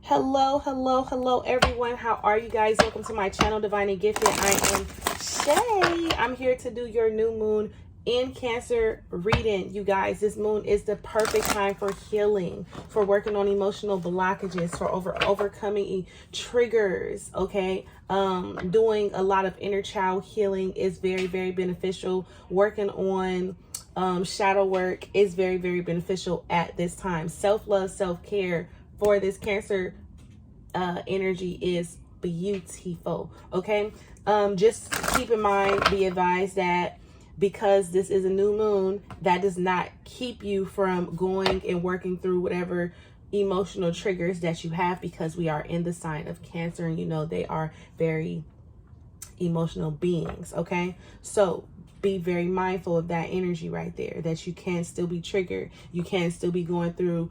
Hello, hello, hello, everyone. How are you guys? Welcome to my channel, Divinely Gifted. I am Shay. I'm here to do your new moon in Cancer reading. You guys, this moon is the perfect time for healing, for working on emotional blockages, for overcoming triggers, okay? Doing a lot of inner child healing is very, very beneficial. Working on shadow work is very, very beneficial at this time. Self-love, self-care for this Cancer energy is beautiful, okay? Just keep in mind, be advised that because this is a new moon, that does not keep you from going and working through whatever emotional triggers that you have, because we are in the sign of Cancer, and you know they are very emotional beings, okay? So be very mindful of that energy right there, that you can still be triggered. You can still be going through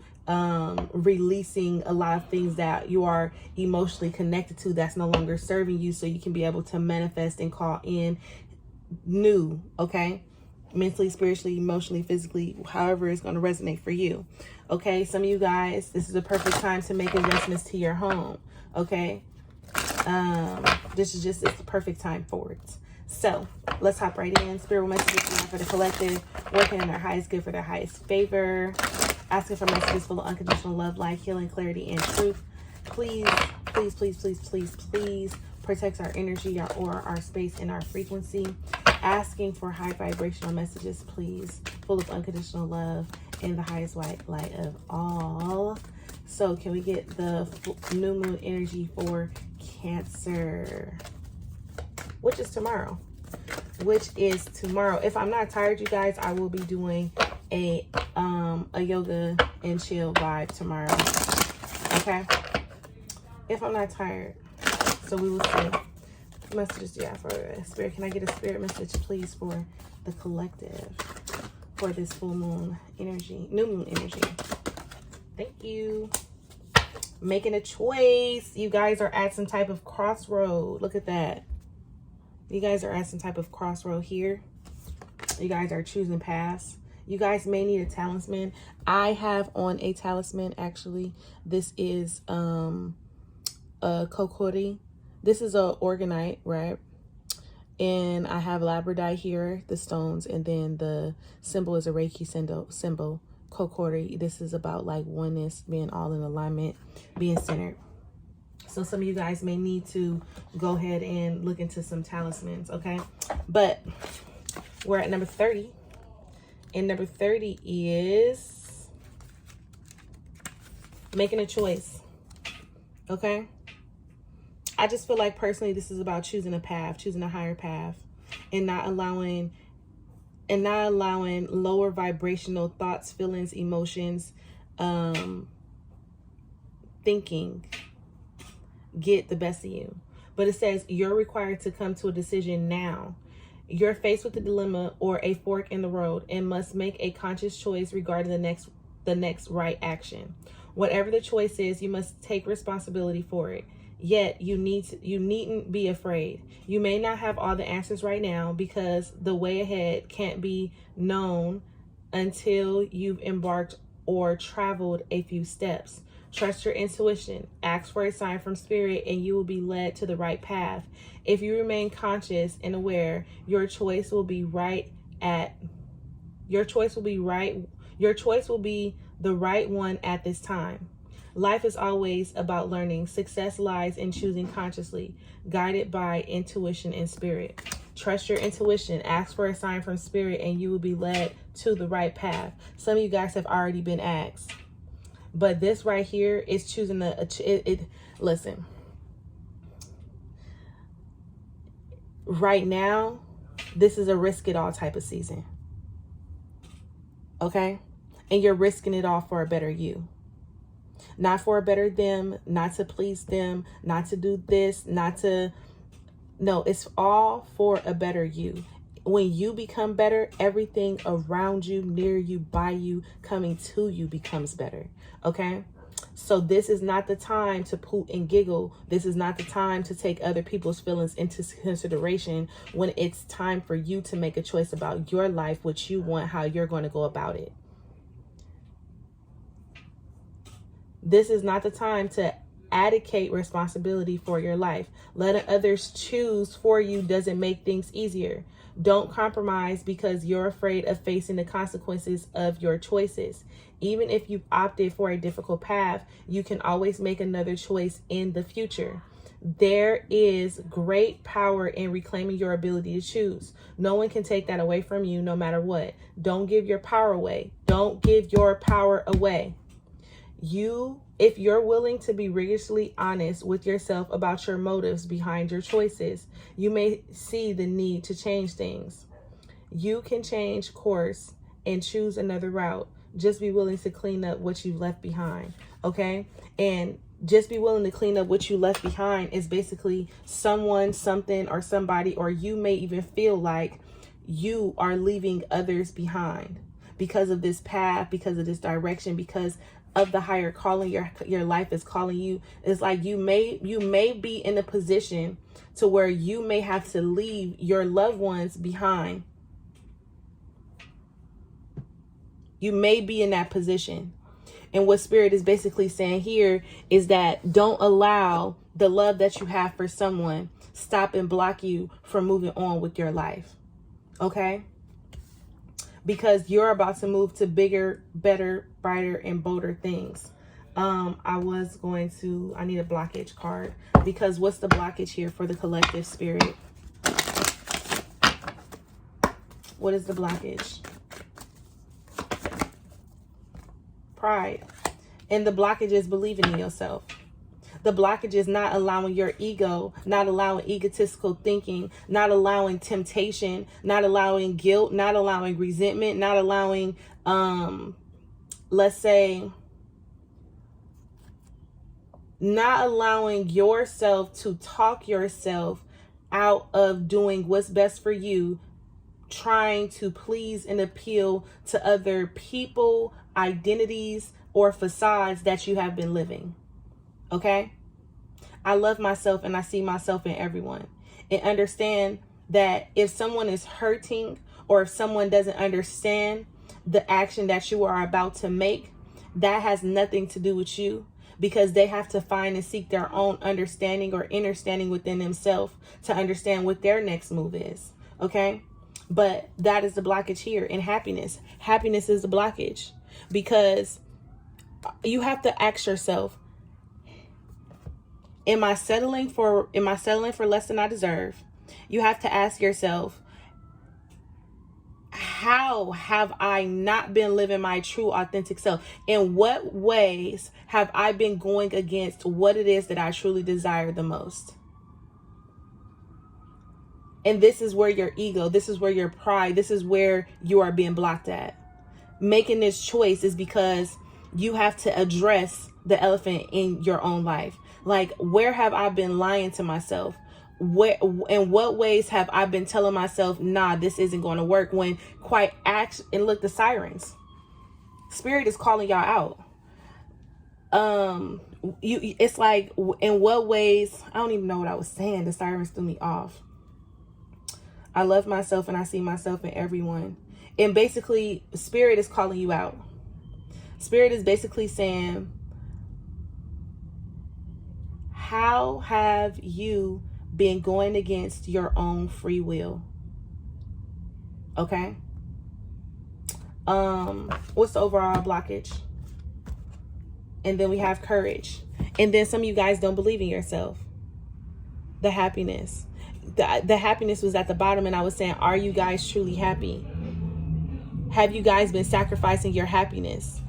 releasing a lot of things that you are emotionally connected to that's no longer serving you, so you can be able to manifest and call in new, okay? Mentally, spiritually, emotionally, physically, however it's going to resonate for you, okay? Some of you guys, this is a perfect time to make investments to your home, okay? This is just, it's the perfect time for it. So let's hop right in. Spirit messages for the collective, working in their highest good for their highest favor, asking for messages full of unconditional love, light, healing, clarity, and truth. Please, please, please, please, please, please protect our energy, our aura, our space, and our frequency. Asking for high vibrational messages, please, full of unconditional love and the highest white light of all. So can we get the new moon energy for Cancer, which is tomorrow? If I'm not tired, you guys, I will be doing a yoga and chill vibe tomorrow, okay? If I'm not tired, so we will see. Messages, yeah, for spirit. Can I get a spirit message, please, for the collective for this full moon energy, new moon energy? Thank you. Making a choice. You guys are at some type of crossroad. Look at that. You guys are at some type of crossroad here. You guys are choosing paths. You guys may need a talisman. I have on a talisman, actually. This is a Kokori. This is a Organite, right? And I have Labradorite here, the stones, and then the symbol is a Reiki symbol, Kokori. This is about like oneness, being all in alignment, being centered. So some of you guys may need to go ahead and look into some talismans, okay? But we're at number 30. And number 30 is making a choice, okay? I just feel like personally this is about choosing a path, choosing a higher path, and not allowing lower vibrational thoughts, feelings, emotions, thinking get the best of you. But it says you're required to come to a decision now. You're faced with a dilemma or a fork in the road and must make a conscious choice regarding the next right action. Whatever the choice is, you must take responsibility for it. Yet you needn't be afraid. You may not have all the answers right now, because the way ahead can't be known until you've embarked or traveled a few steps. Trust your intuition. Ask for a sign from spirit and you will be led to the right path. If you remain conscious and aware, your choice will be the right one at this time. Life is always about learning. Success lies in choosing consciously, guided by intuition and spirit. Trust your intuition. Ask for a sign from spirit and you will be led to the right path. Some of you guys have already been asked. But this right here is choosing listen. Right now, this is a risk it all type of season. Okay? And you're risking it all for a better you. Not for a better them, not to please them, not to do this, no, it's all for a better you. When you become better, everything around you, near you, by you, coming to you becomes better, okay? So this is not the time to poot and giggle. This is not the time to take other people's feelings into consideration when it's time for you to make a choice about your life, what you want, how you're going to go about it. This is not the time to abdicate responsibility for your life. Letting others choose for you doesn't make things easier. Don't compromise because you're afraid of facing the consequences of your choices. Even if you've opted for a difficult path, you can always make another choice in the future. There is great power in reclaiming your ability to choose. No one can take that away from you, no matter what. Don't give your power away. Don't give your power away. If you're willing to be rigorously honest with yourself about your motives behind your choices, you may see the need to change things. You can change course and choose another route. Just be willing to clean up what you've left behind. Okay? And just be willing to clean up what you left behind is basically someone, something, or somebody, or you may even feel like you are leaving others behind because of this path, because of this direction, because of the higher calling your life is calling you. It's like you may be in a position to where you may have to leave your loved ones behind. You may be in that position. And what Spirit is basically saying here is that don't allow the love that you have for someone stop and block you from moving on with your life. Okay? Because you're about to move to bigger, better, brighter, and bolder things. I need a blockage card. Because what's the blockage here for the collective spirit? What is the blockage? Pride. And the blockage is believing in yourself. The blockage is not allowing your ego, not allowing egotistical thinking, not allowing temptation, not allowing guilt, not allowing resentment, not allowing, let's say, not allowing yourself to talk yourself out of doing what's best for you, trying to please and appeal to other people, identities, or facades that you have been living. Okay? I love myself and I see myself in everyone. And understand that if someone is hurting or if someone doesn't understand the action that you are about to make, that has nothing to do with you, because they have to find and seek their own understanding or understanding within themselves to understand what their next move is. Okay? But that is the blockage here. In happiness. Happiness is the blockage, because you have to ask yourself, am I settling for less than I deserve? You have to ask yourself, how have I not been living my true authentic self? In what ways have I been going against what it is that I truly desire the most? And this is where your ego, this is where your pride, this is where you are being blocked at. Making this choice is because you have to address the elephant in your own life. Like, where have I been lying to myself? In what ways have I been telling myself, nah, this isn't going to work, when and look, the sirens. Spirit is calling y'all out. It's like, in what ways, I don't even know what I was saying. The sirens threw me off. I love myself and I see myself in everyone. And basically, Spirit is calling you out. Spirit is basically saying, how have you been going against your own free will? Okay. What's the overall blockage? And then we have courage. And then some of you guys don't believe in yourself. The happiness. The happiness was at the bottom, and I was saying, are you guys truly happy? Have you guys been sacrificing your happiness?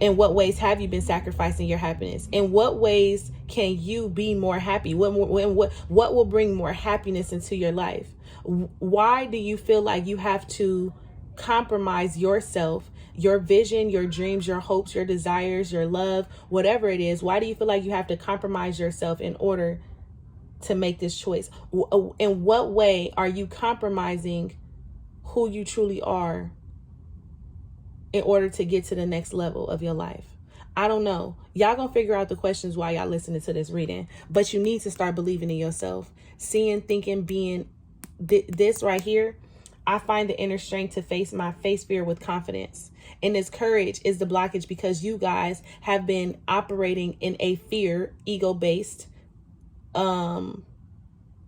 In what ways have you been sacrificing your happiness? In what ways can you be more happy? What will bring more happiness into your life? Why do you feel like you have to compromise yourself, your vision, your dreams, your hopes, your desires, your love, whatever it is? Why do you feel like you have to compromise yourself in order to make this choice? In what way are you compromising who you truly are in order to get to the next level of your life? I don't know. Y'all gonna figure out the questions while y'all listening to this reading, but you need to start believing in yourself, seeing, thinking, being this right here. I find the inner strength to face fear with confidence. And this courage is the blockage because you guys have been operating in a fear, ego-based,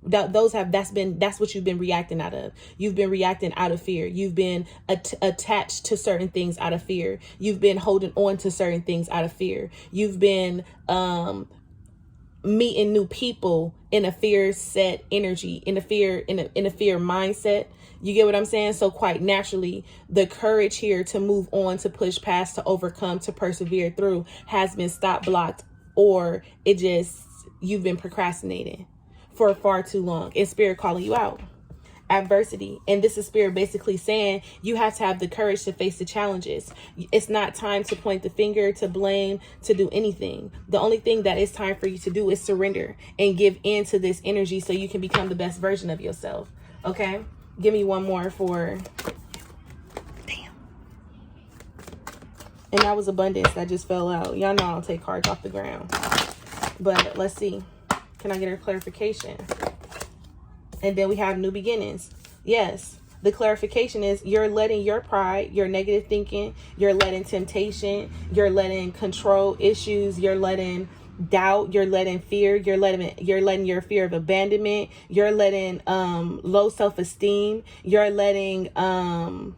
that's what you've been reacting out of. You've been reacting out of fear. You've been attached to certain things out of fear. You've been holding on to certain things out of fear. You've been meeting new people in a fear set energy, in a fear mindset. You get what I'm saying? So quite naturally, the courage here to move on, to push past, to overcome, to persevere through has been stopped, blocked, or you've been procrastinating for far too long. It's Spirit calling you out. Adversity. And this is Spirit basically saying you have to have the courage to face the challenges. It's not time to point the finger, to blame, to do anything. The only thing that is time for you to do is surrender and give in to this energy so you can become the best version of yourself. Okay? Give me one more for... Damn. And that was abundance that just fell out. Y'all know I don't take cards off the ground. But let's see. Can I get a clarification? And then we have new beginnings. Yes. The clarification is you're letting your pride, your negative thinking, you're letting temptation, you're letting control issues, you're letting doubt, you're letting fear, you're letting your fear of abandonment, you're letting low self-esteem, you're letting the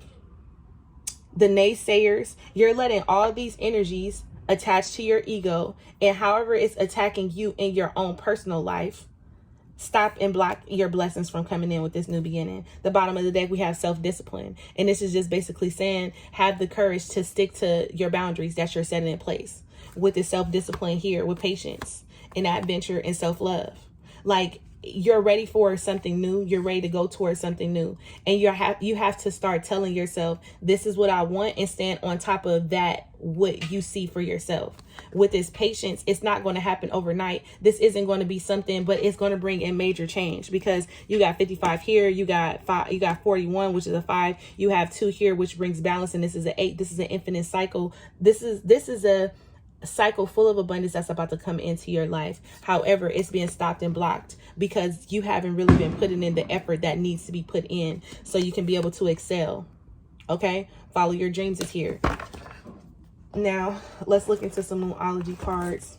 naysayers, you're letting all these energies attached to your ego, and however it's attacking you in your own personal life, stop and block your blessings from coming in with this new beginning. The bottom of the deck, we have self-discipline. And this is just basically saying, have the courage to stick to your boundaries that you're setting in place with this self-discipline here, with patience and adventure and self-love. Like, you're ready for something new. You're ready to go towards something new. And you have to start telling yourself, this is what I want, and stand on top of that, what you see for yourself. With this patience, it's not going to happen overnight. This isn't going to be something, but it's going to bring in major change, because you got 55 here, you got 5, you got 41, which is a 5, you have 2 here, which brings balance, and this is an 8. This is an infinite cycle. This is a cycle full of abundance that's about to come into your life. However, it's being stopped and blocked because you haven't really been putting in the effort that needs to be put in so you can be able to excel. Okay? Follow your dreams is here. Now, let's look into some Moonology cards.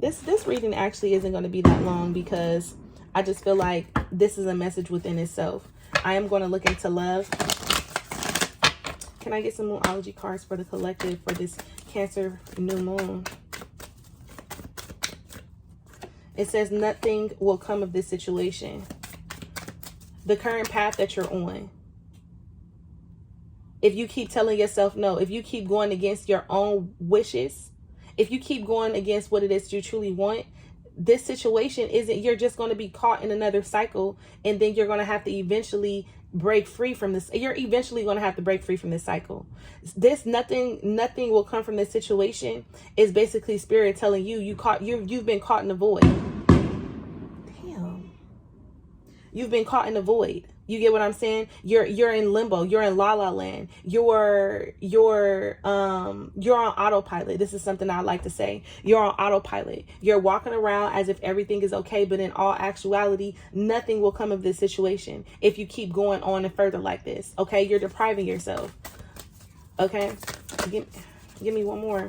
This reading actually isn't going to be that long because I just feel like this is a message within itself. I am going to look into love. Can I get some Moonology cards for the collective for this Cancer new moon? It says nothing will come of this situation. The current path that you're on. If you keep telling yourself no, if you keep going against your own wishes, if you keep going against what it is you truly want, this situation you're just going to be caught in another cycle, and then you're going to have to eventually break free from this. You're eventually going to have to break free from this cycle. Nothing will come from this situation is basically Spirit telling you you've been caught in the void. Damn. You've been caught in the void. You get what I'm saying? You're in limbo. You're in la la land. You're on autopilot. This is something I like to say. You're on autopilot. You're walking around as if everything is okay, but in all actuality, nothing will come of this situation if you keep going on and further like this. Okay, you're depriving yourself. Okay, give me one more.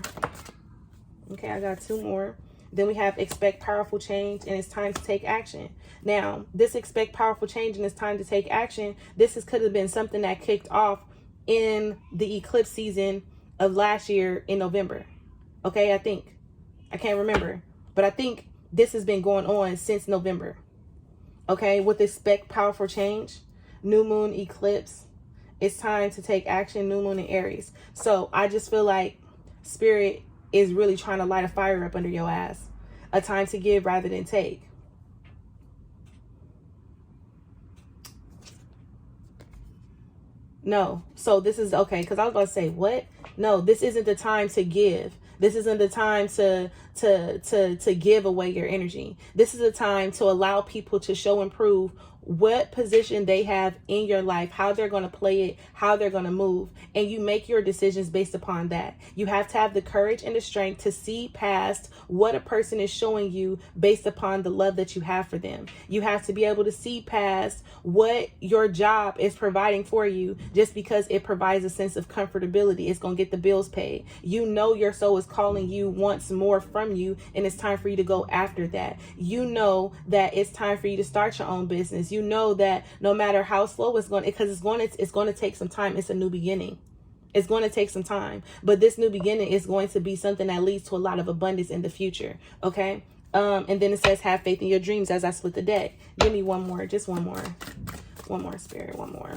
Okay, I got 2 more. Then we have expect powerful change, and it's time to take action. Now, this expect powerful change and it's time to take action. Could have been something that kicked off in the eclipse season of last year in November. Okay, I can't remember, but I think this has been going on since November. Okay, with expect powerful change, new moon, eclipse, it's time to take action, new moon in Aries. So I just feel like Spirit is really trying to light a fire up under your ass. A time to give rather than take. No. So this is okay, because I was about to say, what? No, this isn't the time to give. This isn't the time to give away your energy. This is a time to allow people to show and prove what position they have in your life, how they're going to play it, how they're going to move, and you make your decisions based upon that. You have to have the courage and the strength to see past what a person is showing you based upon the love that you have for them. You have to be able to see past what your job is providing for you just because it provides a sense of comfortability. It's going to get the bills paid. You know your soul is calling you, wants more from you, and it's time for you to go after that. You know that it's time for you to start your own business. You know that no matter how slow it's going, because it's going to take some time. It's a new beginning. It's going to take some time, but this new beginning is going to be something that leads to a lot of abundance in the future. Okay. And then it says, have faith in your dreams as I split the deck. Give me one more, just one more spirit, one more.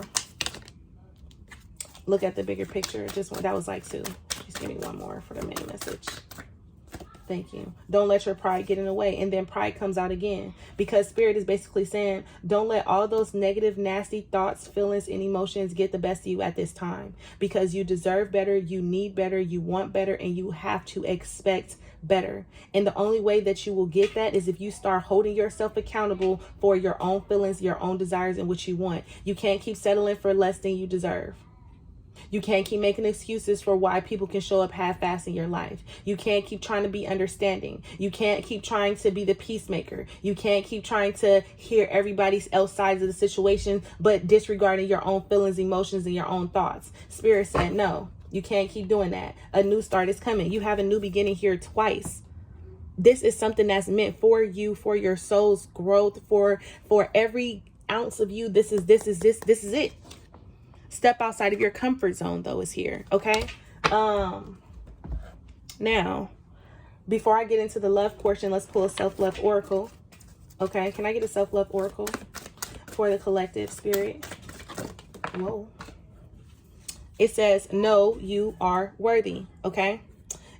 Look at the bigger picture. Just one. That was like 2. Just give me one more for the mini message. Thank you. Don't let your pride get in the way. And then pride comes out again, because Spirit is basically saying, don't let all those negative, nasty thoughts, feelings, and emotions get the best of you at this time, because you deserve better. You need better. You want better, and you have to expect better. And the only way that you will get that is if you start holding yourself accountable for your own feelings, your own desires, and what you want. You can't keep settling for less than you deserve. You can't keep making excuses for why people can show up half-assed in your life. You can't keep trying to be understanding. You can't keep trying to be the peacemaker. You can't keep trying to hear everybody else sides of the situation, but disregarding your own feelings, emotions, and your own thoughts. Spirit said, no, you can't keep doing that. A new start is coming. You have a new beginning here twice. This is something that's meant for you, for your soul's growth, for every ounce of you. This is it. Step outside of your comfort zone, though, is here. Okay. Now, before I get into the love portion, let's pull a self-love oracle. Okay. Can I get a self-love oracle for the collective, Spirit? Whoa. It says, no, you are worthy. Okay.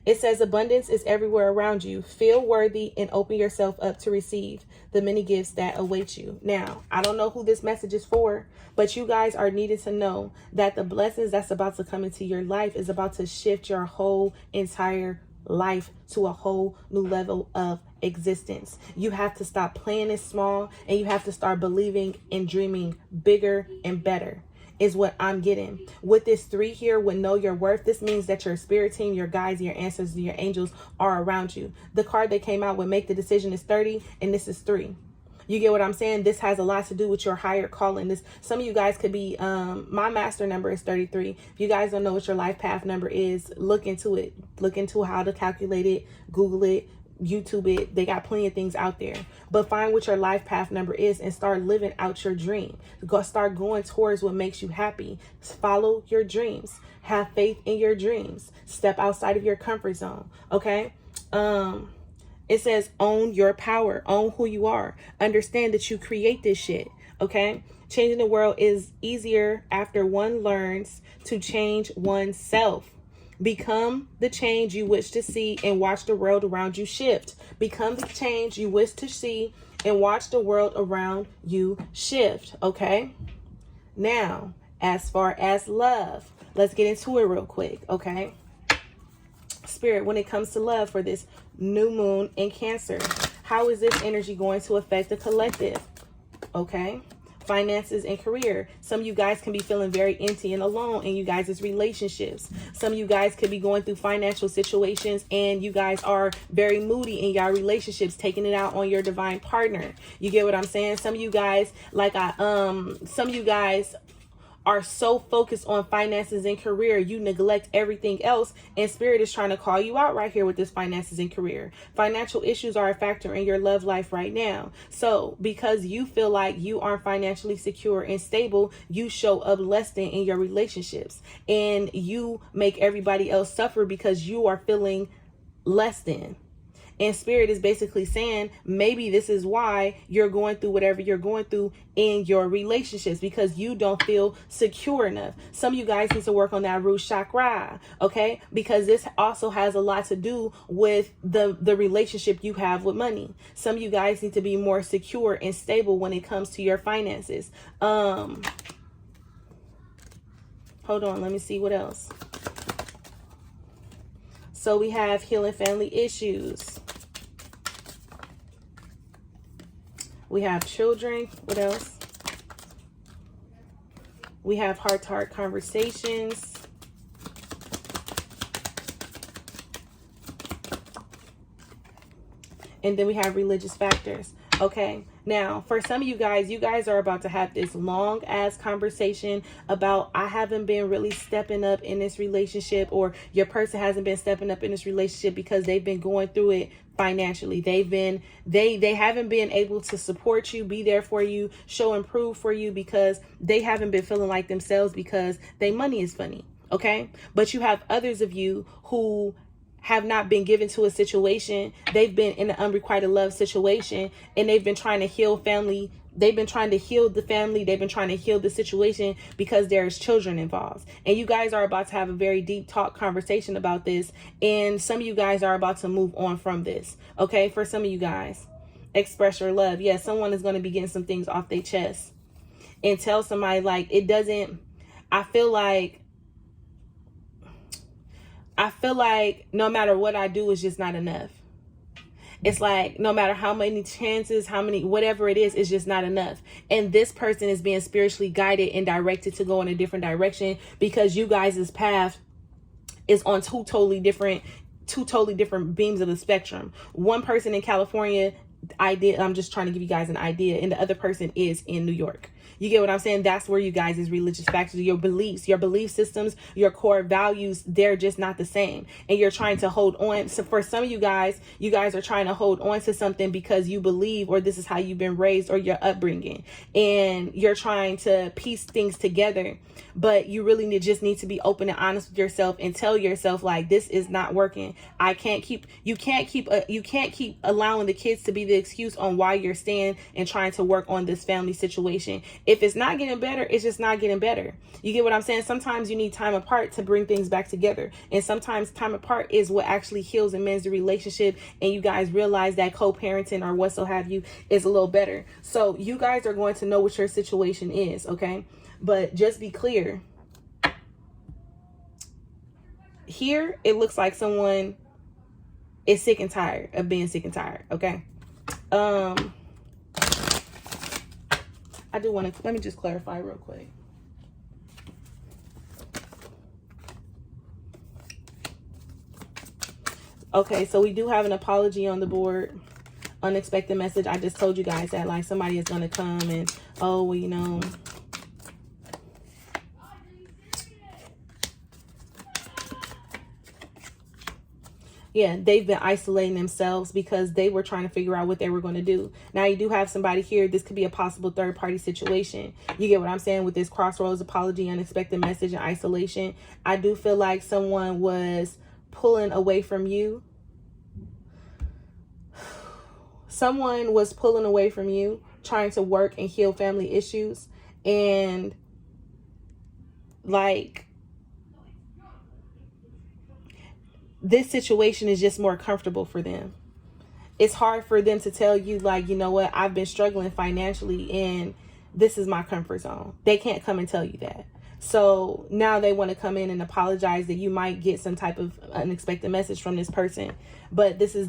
It says abundance is everywhere around you. Feel worthy and open yourself up to receive the many gifts that await you. Now, I don't know who this message is for, but you guys are needed to know that the blessings that's about to come into your life is about to shift your whole entire life to a whole new level of existence. You have to stop playing it small, and you have to start believing and dreaming bigger and better. Is what I'm getting with this 3 here. With know your worth, this means that your spirit team, your guides, your ancestors, and your angels are around you. The card that came out with make the decision is 30, and this is 3. You get what I'm saying? This has a lot to do with your higher calling. This, some of you guys could be, my master number is 33. If you guys don't know what your life path number is, look into it. Look into how to calculate it. Google it. YouTube it. They got plenty of things out there, but find what your life path number is and start living out your dream. Start going towards what makes you happy. Follow your dreams. Have faith in your dreams. Step outside of your comfort zone. Okay. It says own your power, own who you are. Understand that you create this shit. Okay. Changing the world is easier after one learns to change oneself. Become the change you wish to see and watch the world around you shift. Become the change you wish to see and watch the world around you shift. Okay. Now, as far as love, let's get into it real quick. Okay. Spirit, when it comes to love for this new moon in Cancer, how is this energy going to affect the collective? Okay. Finances and career. Some of you guys can be feeling very empty and alone in you guys' relationships. Some of you guys could be going through financial situations and you guys are very moody in your relationships, taking it out on your divine partner. You get what I'm saying? Some of you guys, some of you guys are so focused on finances and career, you neglect everything else, and Spirit is trying to call you out right here with this finances and career. Financial issues are a factor in your love life right now. So because you feel like you aren't financially secure and stable, you show up less than in your relationships, and you make everybody else suffer because you are feeling less than. And Spirit is basically saying, maybe this is why you're going through whatever you're going through in your relationships, because you don't feel secure enough. Some of you guys need to work on that root chakra, okay? Because this also has a lot to do with the relationship you have with money. Some of you guys need to be more secure and stable when it comes to your finances. Hold on, let me see what else. So we have healing family issues. We have children. What else? We have heart-to-heart conversations. And then we have religious factors. Okay, now for some of you guys are about to have this long ass conversation about, I haven't been really stepping up in this relationship, or your person hasn't been stepping up in this relationship because they've been going through it financially. They haven't been able to support you, be there for you, show and prove for you, because they haven't been feeling like themselves because their money is funny. Okay, but you have others of you who have not been given to a situation. They've been in an unrequited love situation, and they've been trying to heal family. They've been trying to heal the family. They've been trying to heal the situation because there's children involved. And you guys are about to have a very deep talk conversation about this. And some of you guys are about to move on from this. Okay, for some of you guys, express your love. Yes, someone is going to be getting some things off their chest and tell somebody, like, it doesn't, I feel like no matter what I do, it's just not enough. It's like, no matter how many chances, whatever it is, it's just not enough. And this person is being spiritually guided and directed to go in a different direction, because you guys' path is on two totally different beams of the spectrum. One person in California, I'm just trying to give you guys an idea, and the other person is in New York. You get what I'm saying? That's where you guys is religious factors, your beliefs, your belief systems, your core values, they're just not the same. And you're trying to hold on. So for some of you guys are trying to hold on to something because you believe, or this is how you've been raised, or your upbringing. And you're trying to piece things together, but you really just need to be open and honest with yourself and tell yourself, like, this is not working. You can't keep allowing the kids to be the excuse on why you're staying and trying to work on this family situation. If it's not getting better, it's just not getting better. You get what I'm saying? Sometimes you need time apart to bring things back together. And sometimes time apart is what actually heals and mends the relationship. And you guys realize that co-parenting or what so have you is a little better. So you guys are going to know what your situation is, okay? But just be clear. Here, it looks like someone is sick and tired of being sick and tired, okay? I do want to, let me just clarify real quick. Okay, so we do have an apology on the board. Unexpected message. I just told you guys that, like, somebody is going to come and, oh, well, you know. Yeah, they've been isolating themselves because they were trying to figure out what they were going to do. Now, you do have somebody here. This could be a possible third-party situation. You get what I'm saying with this crossroads, apology, unexpected message, and isolation. I do feel like someone was pulling away from you. Someone was pulling away from you, trying to work and heal family issues. And, like, this situation is just more comfortable for them. It's hard for them to tell you, like, you know what, I've been struggling financially and this is my comfort zone. They can't come and tell you that. So now they want to come in and apologize that you might get some type of unexpected message from this person. But this is,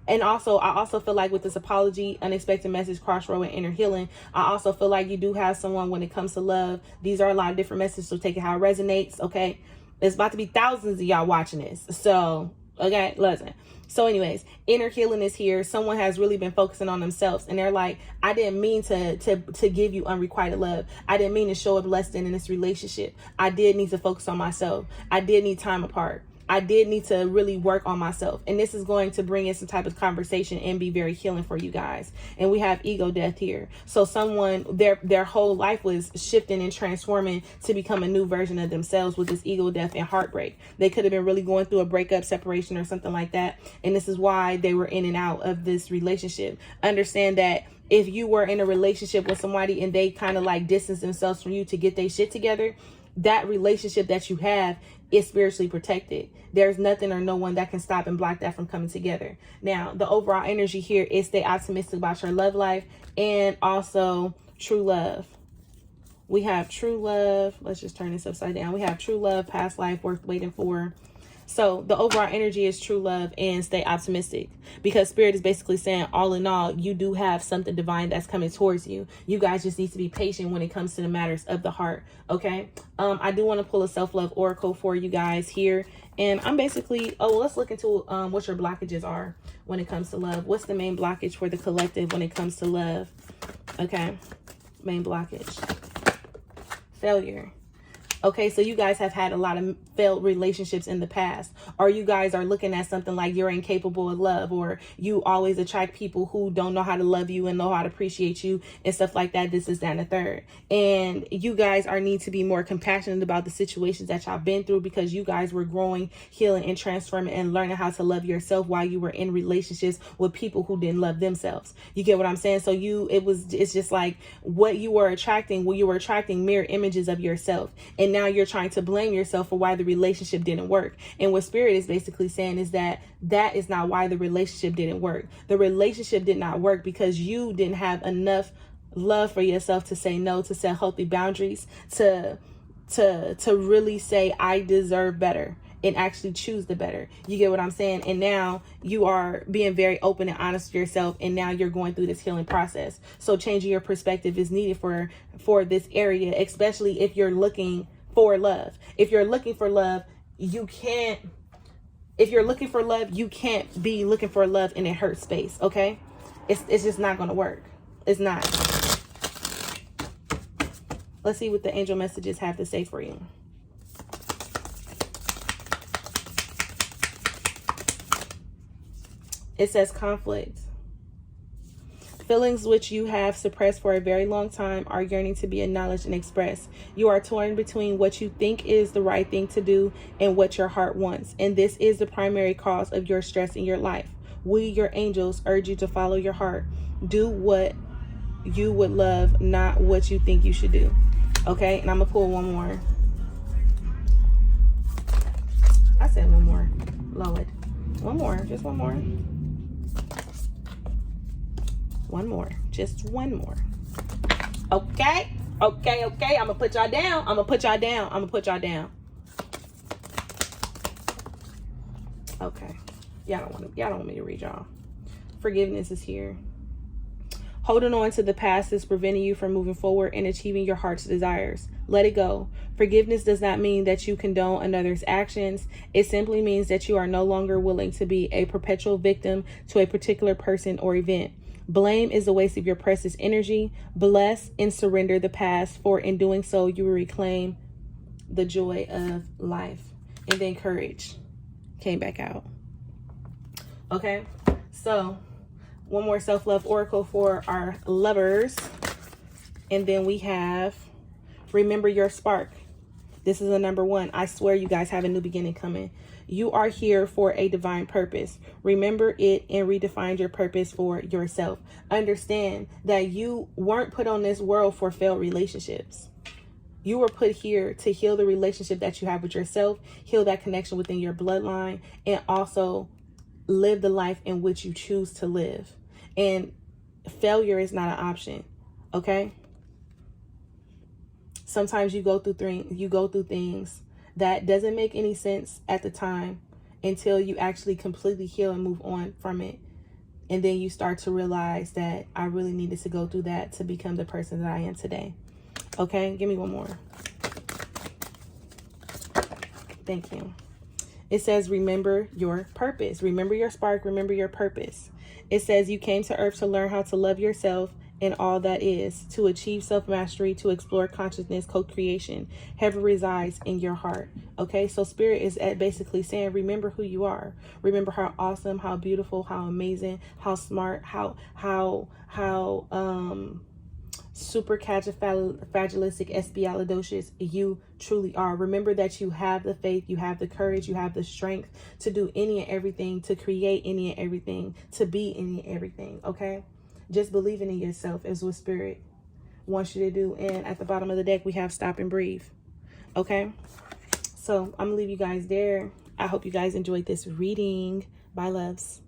and also, I also feel like with this apology, unexpected message, crossroad, and inner healing, I also feel like you do have someone when it comes to love. These are a lot of different messages, so take it how it resonates, okay? There's about to be thousands of y'all watching this. So, okay, listen. So anyways, inner healing is here. Someone has really been focusing on themselves. And they're like, I didn't mean to give you unrequited love. I didn't mean to show up less than in this relationship. I did need to focus on myself. I did need time apart. I did need to really work on myself. And this is going to bring in some type of conversation and be very healing for you guys. And we have ego death here. So someone, their whole life was shifting and transforming to become a new version of themselves with this ego death and heartbreak. They could have been really going through a breakup, separation, or something like that. And this is why they were in and out of this relationship. Understand that if you were in a relationship with somebody and they kind of like distance themselves from you to get their shit together, that relationship that you have is spiritually protected. There's nothing or no one that can stop and block that from coming together. Now, the overall energy here is stay optimistic about your love life and also true love. We have true love. Let's just turn this upside down. We have true love, past life, worth waiting for. So the overall energy is true love and stay optimistic, because Spirit is basically saying, all in all, you do have something divine that's coming towards you. You guys just need to be patient when it comes to the matters of the heart. Okay. I do want to pull a self-love oracle for you guys here. And I'm basically, let's look into what your blockages are when it comes to love. What's the main blockage for the collective when it comes to love? Okay. Main blockage. Failure. Okay, so you guys have had a lot of failed relationships in the past, or you guys are looking at something like you're incapable of love, or you always attract people who don't know how to love you and know how to appreciate you and stuff like that. This is that and the third. And you guys need to be more compassionate about the situations that y'all been through, because you guys were growing, healing, and transforming and learning how to love yourself while you were in relationships with people who didn't love themselves. You get what I'm saying? So it's just like what you were attracting, mirror images of yourself. And now you're trying to blame yourself for why the relationship didn't work. And what Spirit is basically saying is that is not why the relationship didn't work. The relationship did not work because you didn't have enough love for yourself to say no, to set healthy boundaries, to really say, I deserve better, and actually choose the better. You get what I'm saying? And now you are being very open and honest with yourself, and now you're going through this healing process. So changing your perspective is needed for this area, especially if you're looking for love. If you're looking for love, you can't be looking for love in a hurt space. Okay. It's just not going to work. It's not. Let's see what the angel messages have to say for you. It says conflict. Feelings which you have suppressed for a very long time are yearning to be acknowledged and expressed. You are torn between what you think is the right thing to do and what your heart wants. And this is the primary cause of your stress in your life. We, your angels, urge you to follow your heart. Do what you would love, not what you think you should do. Okay, and I'm going to pull one more. I said one more. Lord. One more. Just one more. One more. Just one more. Okay. I'm gonna put y'all down. Okay. Y'all don't want me to read y'all. Forgiveness is here. Holding on to the past is preventing you from moving forward and achieving your heart's desires. Let it go. Forgiveness does not mean that you condone another's actions. It simply means that you are no longer willing to be a perpetual victim to a particular person or event. Blame is a waste of your precious energy. Bless and surrender the past, for in doing so, you will reclaim the joy of life. And then courage came back out. Okay, so one more self-love oracle for our lovers. And then we have remember your spark. This is a number 1. I swear you guys have a new beginning coming. You are here for a divine purpose. Remember it and redefine your purpose for yourself. Understand that you weren't put on this world for failed relationships. You were put here to heal the relationship that you have with yourself, heal that connection within your bloodline, and also live the life in which you choose to live. And failure is not an option. Okay? Sometimes you go through things that doesn't make any sense at the time until you actually completely heal and move on from it. And then you start to realize that I really needed to go through that to become the person that I am today. Okay, give me one more. Thank you. It says, remember your purpose. Remember your spark. Remember your purpose. It says you came to earth to learn how to love yourself and all that is, to achieve self-mastery, to explore consciousness, co-creation. Heaven resides in your heart. Okay, so Spirit is basically saying, remember who you are. Remember how awesome, how beautiful, how amazing, how smart, how supercalifragilistic espialidocious you truly are. Remember that you have the faith, you have the courage, you have the strength to do any and everything, to create any and everything, to be any and everything. Okay, just believing in yourself is what Spirit wants you to do. And at the bottom of the deck we have stop and breathe. Okay, so I'm gonna leave you guys there. I hope you guys enjoyed this reading. Bye, loves.